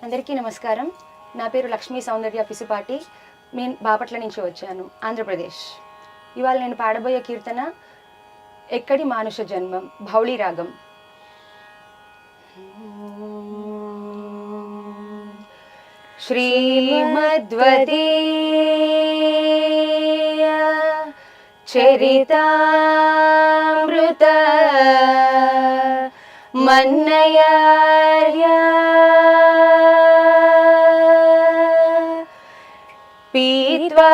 అందరికీ నమస్కారం. నా పేరు లక్ష్మీ సౌందర్య పిసుపాటి. నేను బాపట్ల నుంచి వచ్చాను, ఆంధ్రప్రదేశ్. ఇవాళ నేను పాడబోయే కీర్తన ఎక్కడి మానుష జన్మం, భౌళి రాగం. శ్రీమద్వదీయ చరితామృత మన్నయార్య పీత్వా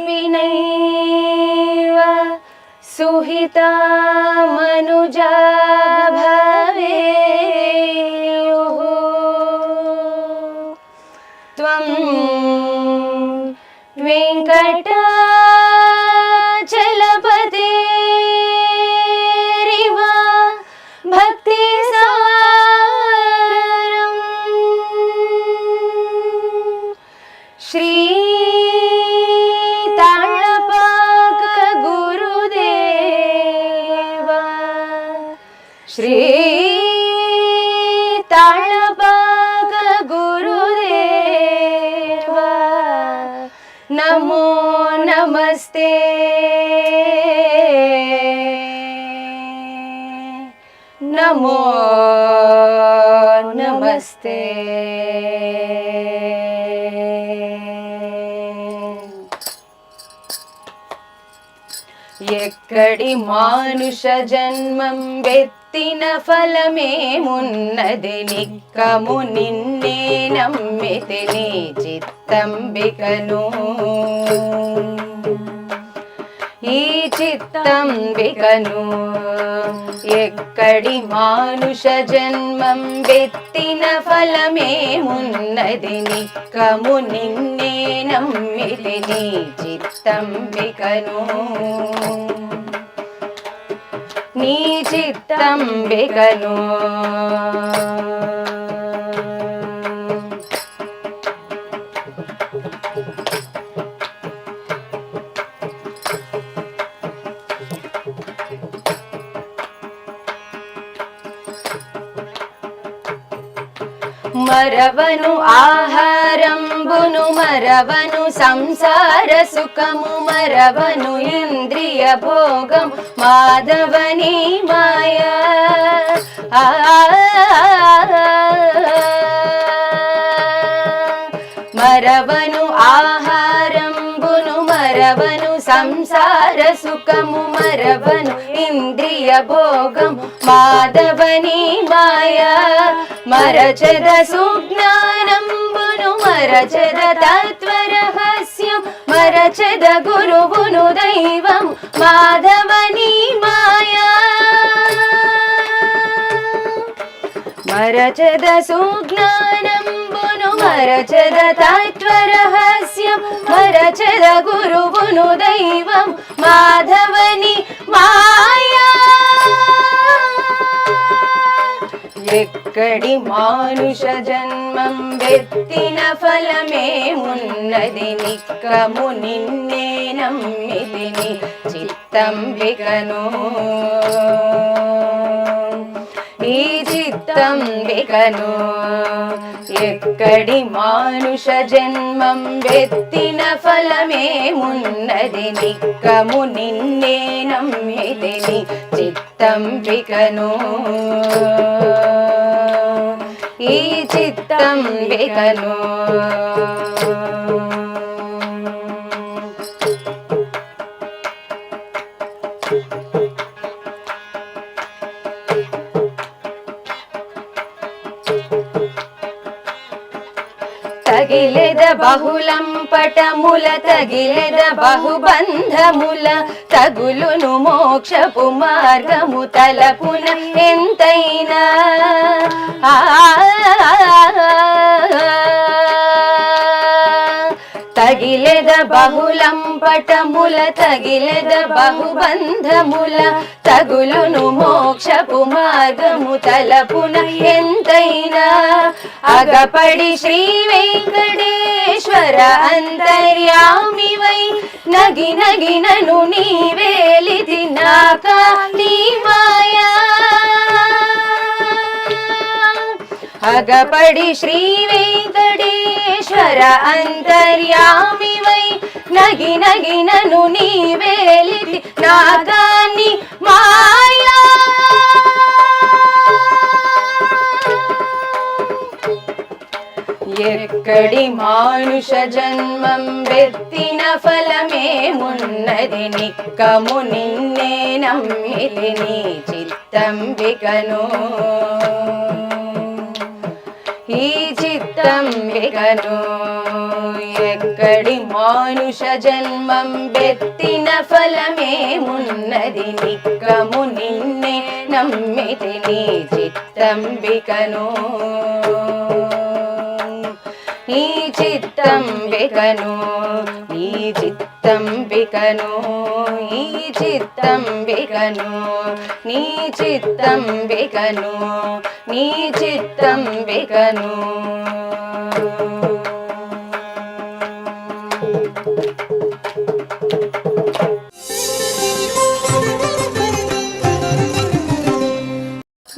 వినైవ సుహితా మనుజా భవేయుః. త్వం వెంకటాచలపతిరివ భక్తి సారం శ్రీ తాళపాక గురుదేవ, శ్రీ తాళపాక గురుదేవ, నమో నమస్తే. నమో నమస్తే. ఎక్కడి మానుష జన్మం వెత్తిన ఫలమేమున్నది, నిక్కము నిన్నే నమ్మితి నీ చిత్తంబికను. ఈ చిత్తంబికను ఎక్కడి మానుష జన్మం వెత్తిన ఫలమేమున్నది, నిక్కము నిన్నే నమ్మితి నీ చిత్తంబికను. నీ చిత్తంబికను మరవను ఆహారంబును, మరవను సంసార సుఖము, మరవను ఇంద్రియ భోగం, మాధవని మాయా. మరవను ఆహారంబును, మరవను సంసార సుఖము, మరవను ఇంద్రియ భోగం, మాధవని మాయా. మరచద సుజ్ఞానంబును, మరచద తత్వరహస్యం, మరచద గురువును దైవం, మాధవని మాయా. మరచద సుజ్ఞానంబును, మరచద తత్వరహస్యం, మరచద గురువును దైవం, మాధవని మాయా. ఎక్కడి మానుష జన్మం వెత్తిన ఫలమేమున్నది, నిక్కము నిన్నే నమ్మితి నీ చిత్తంబికను. ఈ చిత్తంబికను ఎక్కడి మానుష జన్మం వెత్తిన ఫలమేమున్నది, నిక్కము నిన్నే నమ్మితి నీ చిత్తంబికను. ఈ చిత్తంబికను తగిలెద బహుళం పటముల, తగిలెద బహుబంధముల, తగులును మోక్షపు మార్గము తలపున ఎంతైనా. తగిలెద బహుళం పటముల, తగిలెద బహుబంధముల, తగులును మోక్షపు మార్గము తలపున ఎంతైనా. అగపడి శ్రీ వెంకటేశ్వర అంతర్యామి వై, నగి నగినను నీవేలితి నాకా నీ మాయా. అగపడి శ్రీ వెంకటేశ్వర అంతర్యామి వై నగి నగి నను నీవేలితి నాదాన్ని మాయా ఎక్కడి మానుష జన్మం వెత్తిన ఫలమేమున్నది నిక్కము నిన్నే నమ్మితి నీ చిత్తంబికను ఈ చిత్తంబికను ఎక్కడి మానుష జన్మం వెత్తిన ఫలమేమున్నది నిక్కము నిన్నే నమ్మితి నీ చిత్తంబికను ఈ చిత్తంబికను ఈ చిత్తంబికను ఈ చిత్తంబికను నీ చిత్తంబికను నీ చిత్తంబికను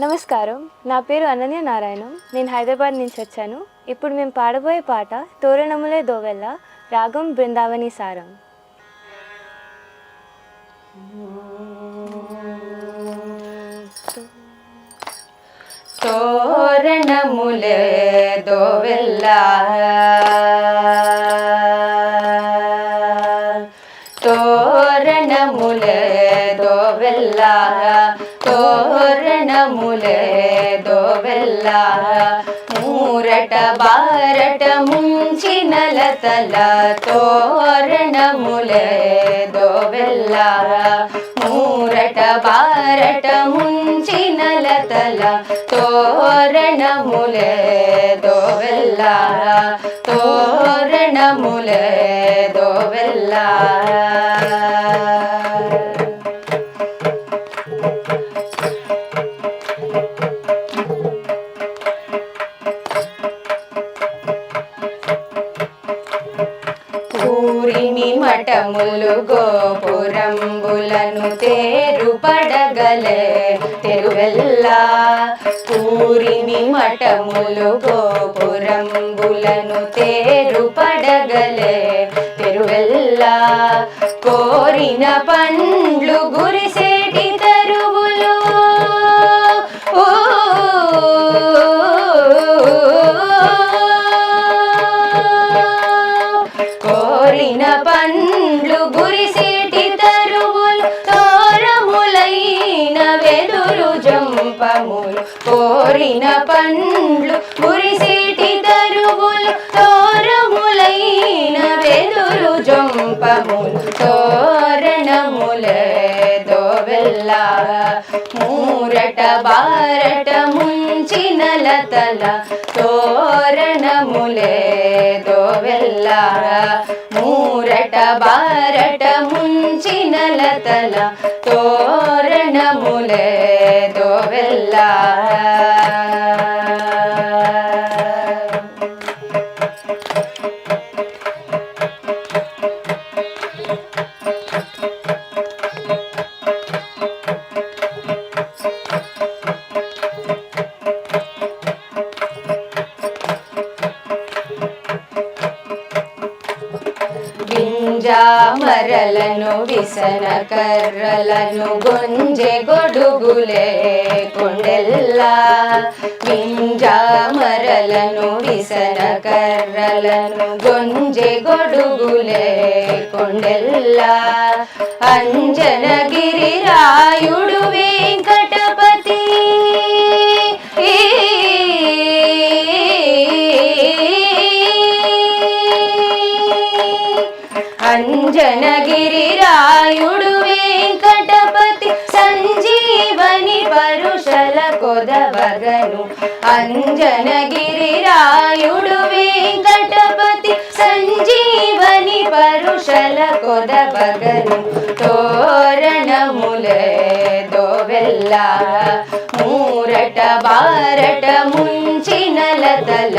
నమస్కారం, నా పేరు అనన్య నారాయణం. నేను హైదరాబాద్ నుంచి వచ్చాను. ఇప్పుడు మేము పాడబోయే పాట తోరణములే దోవెల్ల, రాగం బృందావని సారం. తోరణములే దోవెల్ల తోరణములే దోవెల్ల తోరణములే దోవెల్ల మూరట బారట ముంచిన లతల తోరణములే దోవెల్ల మూరట బారట ముంచిన లతల తోరణములే దోవెల్ల తోరణములే దోవెల్ల ఊరిమి మఠములు గోపురంబులను తేరు పడగలే తెరువెల్లా ఊరిమి మఠములు గోపురంబులను తేరు పడగలే తెరువెల్లా కోరిన పండ్లు గురిసేటి తరువులు కోరిన పండ్లు గురిసేటి తరువులు తోరములైన వెదురు జంపములు కోరిన పండ్లు గురిసేటి తరువులు తోరములైన వెదురు జంపములు తోరణములే దోవెల్ల మూరట బారట ముంచిన లతల తోరణములే దోవెల్ల మూరట బారట ముంచిన లతల తోరణములే దోవెల్ల వింజామరలను విసన కర్రలను గొంజె గొడుగులే కొండెల్లా వింజామరలను విసన కర్రలను గొంజె గొడుగులే కొండెల్లా అంజనగిరి రాయుడు వెంకటపతి అంజనగిరి రాయుడు వెంకటపతి సంజీవని పరుషల కొదవగను అంజనగిరి రాయుడు వెంకటపతి సంజీవని పరుషల కొదవగను తోరణములే దోవెల్ల మూరట బారట ముంచిన లతల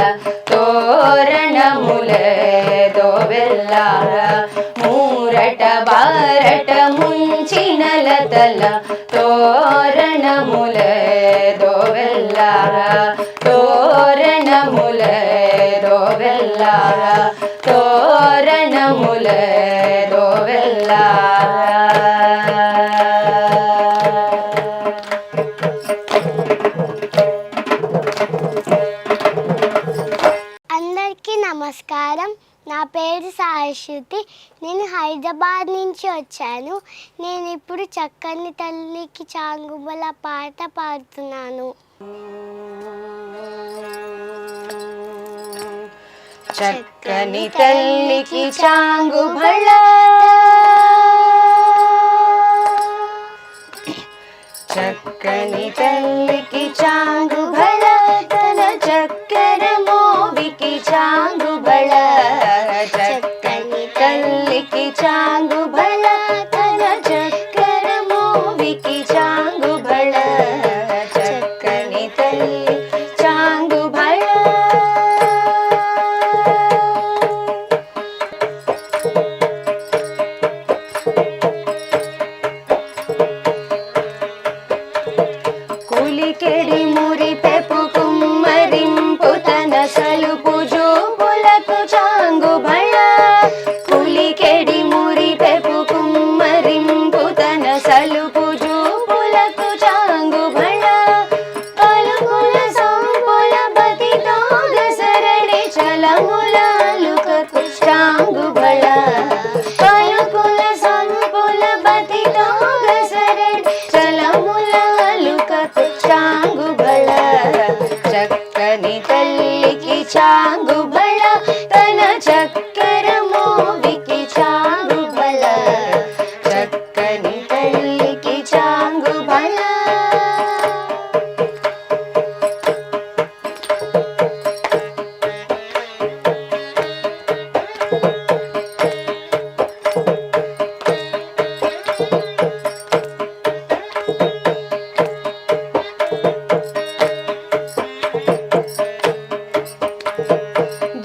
తోరణములే దోవెల్ల మూరట బారట ముంచిన లతల తోరణములే దోవెల్ల తోర దోవెల్లారా తోరణములే దోవెల్లారా. అందరికీ నమస్కారం. నా పేరు సాయిశ్రుతి. నేను హైదరాబాద్ నుంచి వచ్చాను. నేను ఇప్పుడు చక్కని తల్లికి చాంగుబల పాట పాడుతున్నాను. చక్కని తల్లికి చాంగుబళ, చక్కని తల్లికి చాంగుబళ, తన చక్కెర మోవికి చాంగుబళ. చక్కని తల్లికి చాంగుబళ, తన చక్కెర మోవికి చాంగుబళ. చక్కని తల్లి చాంగుబళ. కులికెడి మురిపెపు కుమ్మరింపు తన సలుపు జూపులకు చాంగుబళ. కులికెడి మురిపెపు కుమ్మరింపు తన సలుపు జూపులకు చాంగుబళ. పలుకుల సంపుల బతితో గసరడి చలములాలుకకు చాంగుబళ. పలుకుల సంపుల బతితో గసరడి చలములాలుకకు చాంగుబళ. చక్కని తల్లికి చాంగుబళ, తన చక్కెర మోవికి చాంగుబళ. చక్కని తల్లికి చాంగుబళ.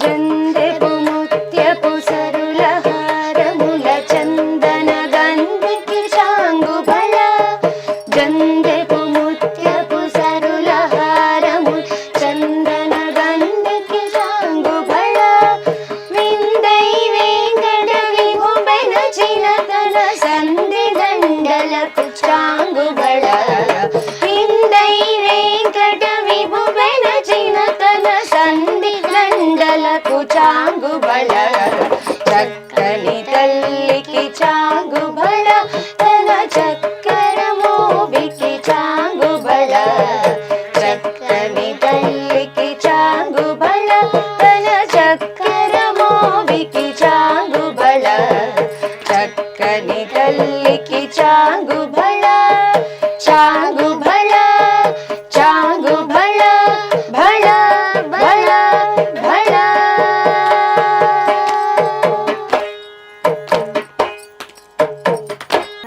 జందెపు ముత్యపు సరుల హారముల చందన గంధికి చాంగుబళ. జందెపు ముత్యపు సరుల హారము చందన గంధికి చాంగుబళ. విందై వెంకట విభుబెన చినతన సంధి దండలకు చాంగుబళ. విందై వెంకట విభుబెన చినతన సంధి దండలకు చాంగుబళ. చక్కని తల్లికి చాంగుబళ, తన చక్కెర మోవికి చాంగుబళ. చక్కని తల్లికి చాంగుబళ, తన చక్కెర మోవికి చాంగుబళ. చక్కని తల్లికి చాంగుబళ. చాంగుబళ చాంగుబళ బళ బళ బళ.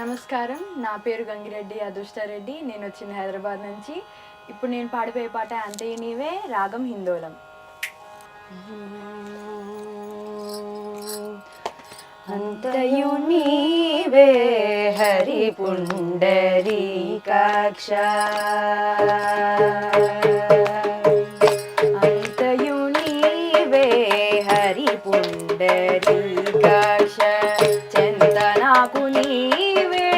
నమస్కారం, నా పేరు గంగిరెడ్డి అదృష్టారెడ్డి. నేను వచ్చింది హైదరాబాద్ నుంచి. ఇప్పుడు నేను పాడిపోయే పాట అంతయు నీవే, రాగం హిందోళం. అంతయు నీవే హరి పుండరీకాక్ష. అంతయు నీవే హరి పుండరీకాక్ష. చెంత నాకు నీవే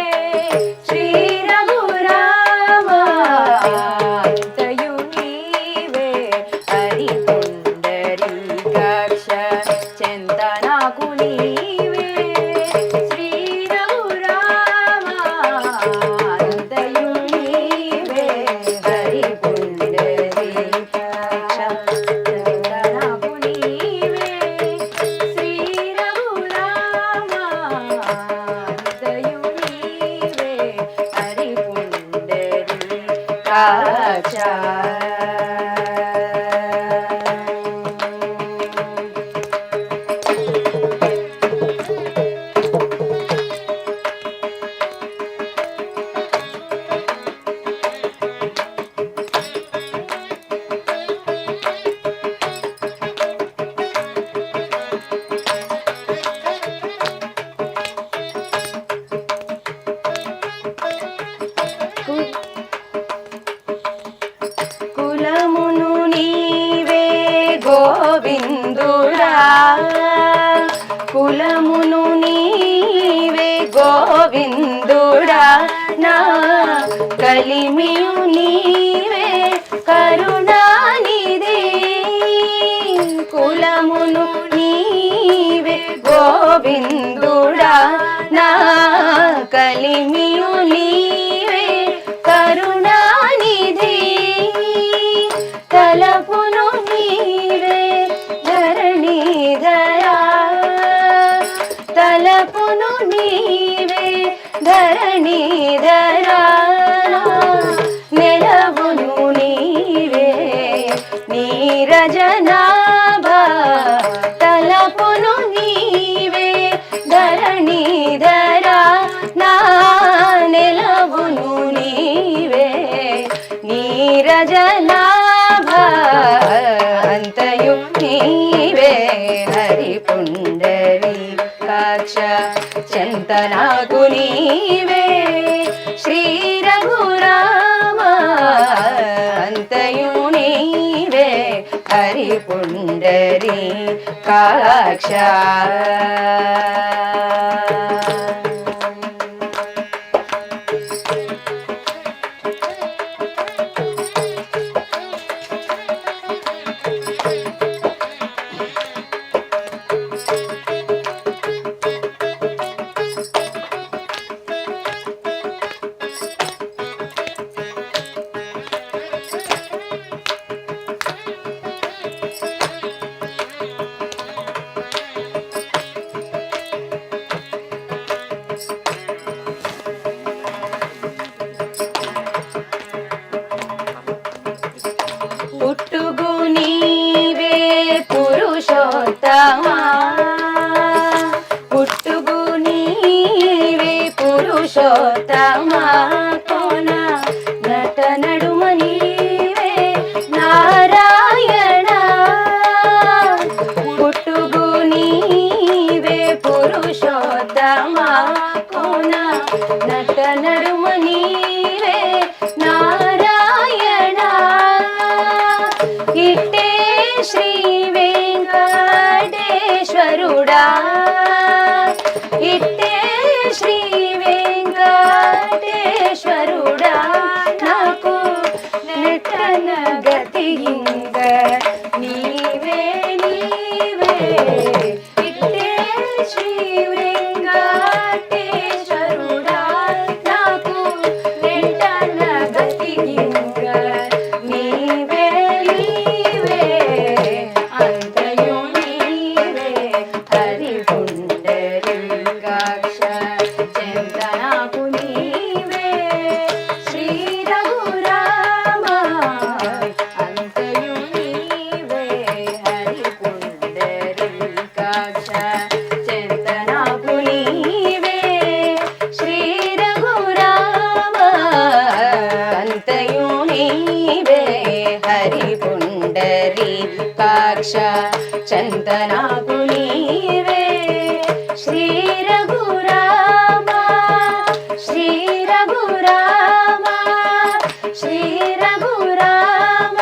శ్రీ రఘురామ. అంతయు నీవే హరి పుండరీకాక్ష. చెంత నాకు నీవే శ్రీ రఘురామ. అంతయు నీవే హరి పుండరీకాక్ష. చెంత నాకు నీవే శ్రీ రఘురామ. అంతయు నీవే హరి పుండరీకాక్ష. గోవిందుడా కులమును నీవే గోవిందుడా నా కలిమియు నీవే కరుణానిధి కులమును నీవే గోవిందుడా నా కలిమియు నీవే కరుణానిధి తలపును నీవే ధరణీధరా తలపును నీవే ధరణీధరా నెలవును నీవే నీరజనాభా తలపును నీవే ధరణీధరా నా నెలవును నీవే నీరజనాభా అంతయు నీవే హరి పుండరీకాక్ష చింతనాకు నీవే శ్రీ రఘురామ అంతయు నీవే హరి పుండరీకాక్ష పుట్టుగు నీవే పురుషోత్తమా పుట్టుగు నీవే పురుషోత్తమా కోన నట నడుమ నీవే నారాయణ పుట్టుగు నీవే పురుషోత్తమా కోన నట నడుమ నీవే నారాయణ ఇట్టే శ్రీ వెంకటేశ్వరుడా ఇట్టే శ్రీ వెంకటేశ్వరుడా నాకు నెట్టన గతి ఇంక నీవే నీవే ఇట్టే శ్రీ వెంకటేశ్వరుడా నాకు నెట్టన గతి ఇంక నీవే నీవే అంతయు నీవే హరి పుండరీకాక్ష చింతనాకు నీవే శ్రీ రఘురామ అంతయు నీవే హరి పుండరీకాక్ష చింతనాకు నీవే శ్రీ రఘురామ అంతయు నీవే హరి పుండరీకాక్ష చందనాకు నీవే శ్రీ రఘురామ శ్రీ రఘురామ శ్రీ రఘురామ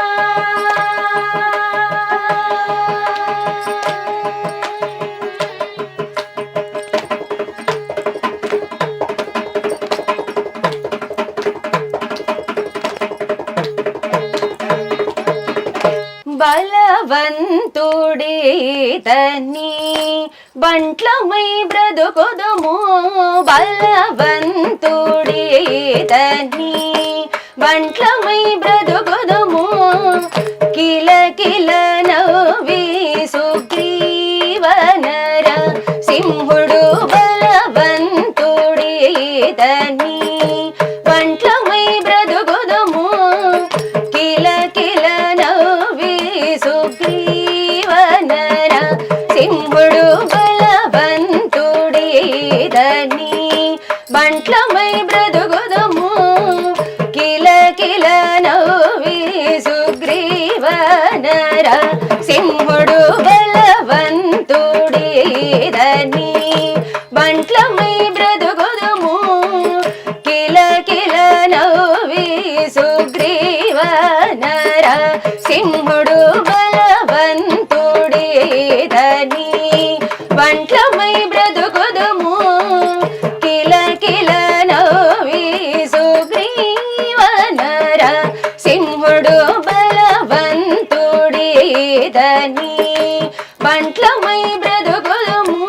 బలవంతుడీతని బంట్లమై బ్రతుకుదుము బలవంతుడీతని బంట్లమై బ్రతుకుదుము కిల కిల నవ్వి సుగ్రీవనర సింహుడు బలవంతుడీతని బంట్లమై బ్రతుకుదుము కిల కిల నవ్వి సుగ్రీవనర సింహుడు బలవంతుడీతని బంట్లమై బ్రతుకుదుము కిల కిల నవ్వి సుగ్రీవనర సింహుడు బలవంతుడీతని బంట్లమై బ్రతుకుదుము కిల కిల నవ్వి సుగ్రీవనర సింహుడు బలవంతుడీతని ఏదని బంట్లమై బ్రతుకుదుము కిల కిల నవ్వి సుగ్రీవనర సింహుడు బలవంతుడేదని బంట్లమై బ్రతుకుదుము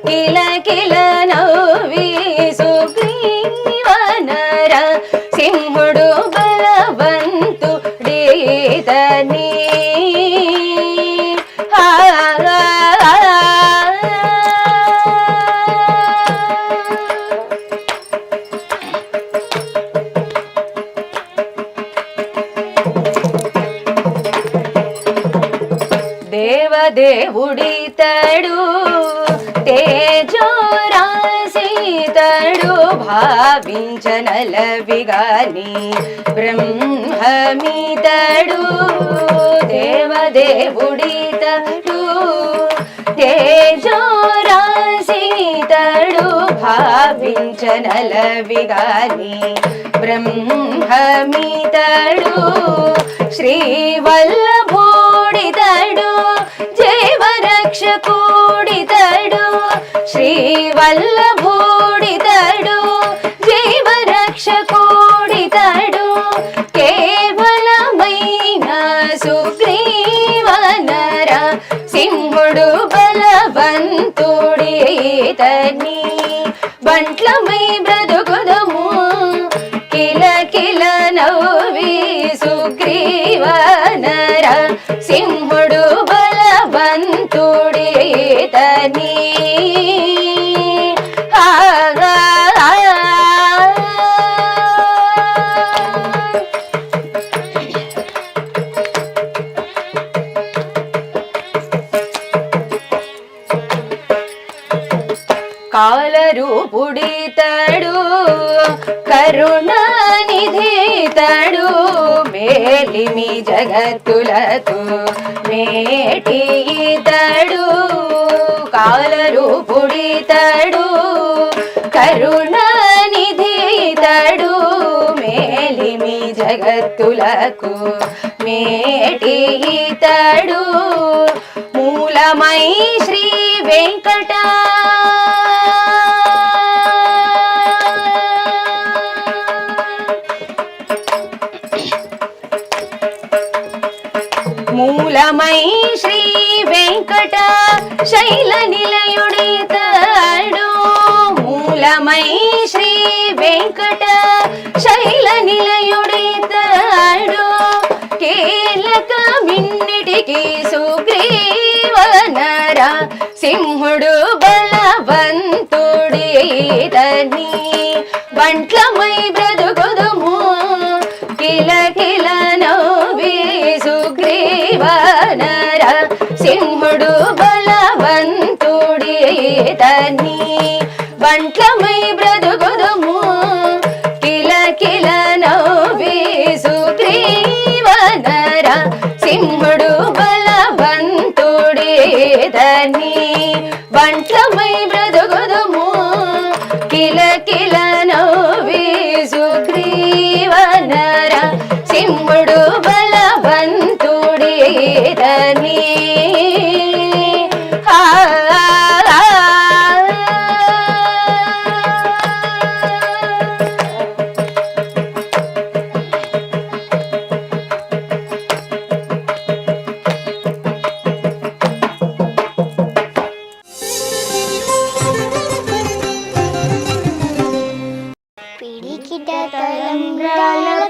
కిల కిల నవ్వి సుగ్రీవనర సింహుడు బలవంతుడేదని దేవదేవుడితడు తేజోరాశితడు భావించనలవిగాని బ్రహ్మమితడు దేవదేవుడితడు తేజోరాశితడు భావించనలవిగాని బ్రహ్మమితడు శ్రీవల్లభోడితడు జైవరక్షకుడితడు శ్రీవల్లభోడితడు జైవరక్షకుడితడు కేవలమైన సుగ్రీవనర సింహుడు బలవంతుడేతని బంట్లమై బ్రతుకుదము కిల కిల నవ్వి సుగ్రీవనర సింహుడు బలవంతుడేతని కాలరూపుడితడు కరుణానిధితడు మేలిమి జగత్తులకు మేటితడు కాలరూపుడితడు కరుణానిధితడు మేలిమి జగత్తులకు మేటితడు మూలమై శ్రీ వెంకట మూలమై శ్రీ వెంకట శైల నిలయుడితడు మూలమై శ్రీ వెంకట శైల నిలయుడితడు కీలకమిన్నిటికి సుగ్రీవనర సింహుడు బలవంతుడేతని బంట్లమై బ్రతుకుదుము కిల కిల నవ్వి సుగ్రీవనర సింహుడు బలవంతుడేతని బంట్లమై బ్రతుకుదుము కిల కిల నవ్వి సుగ్రీవనర సింహుడు బలవంతుడేతని బంట్లమై బ్రతుకుదుము కిల కిల నవ్వి సుగ్రీవనర సింహుడు బలవంతుడేతని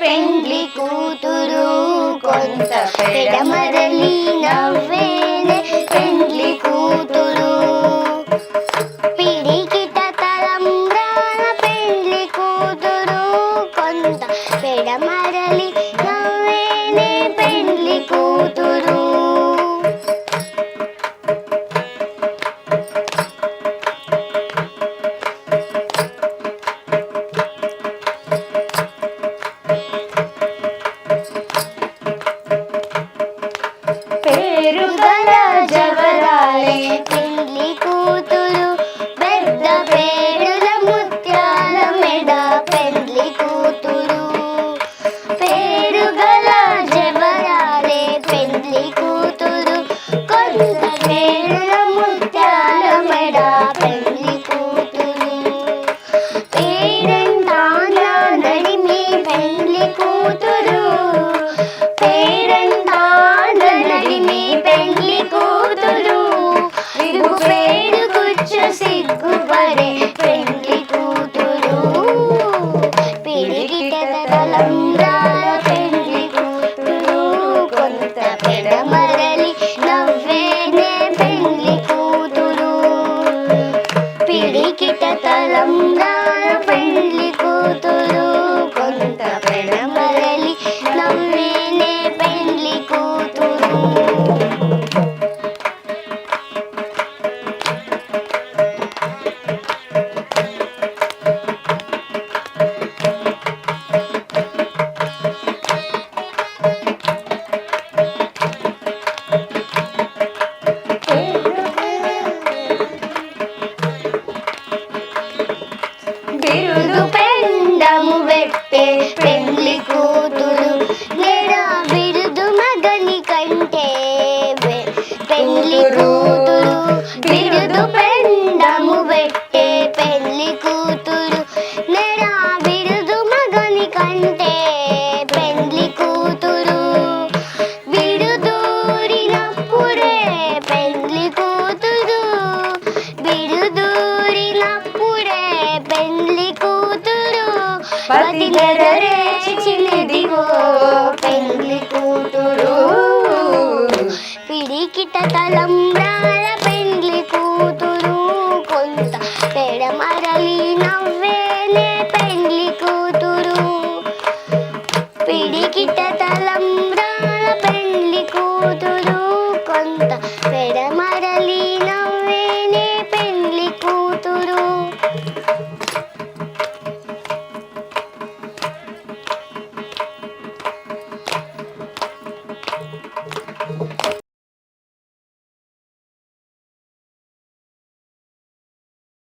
పెండ్లి కూతురు కొంత పెడమరలి నవ్వేనే పెండ్లి కూతురు పిడికిట తలంబ్రాల పెండ్లి కూతురు కొంత పెడమరలి నవ్వేనే పెండ్లి కూతురు పెళ్లి కూతురు బిరుదు పెండము పెట్టే పెళ్లి కూతురు నెరా బిరుదు మగని కంటే పెళ్లి కూతురు బిరుదూరినప్పుడే పెళ్లి కూతురు బిరుదూరినప్పుడే పెళ్లి కూతురు పతి నెరవేర్చినదిగో పెళ్లి కూతురు పిడికిట తలంబ్రాల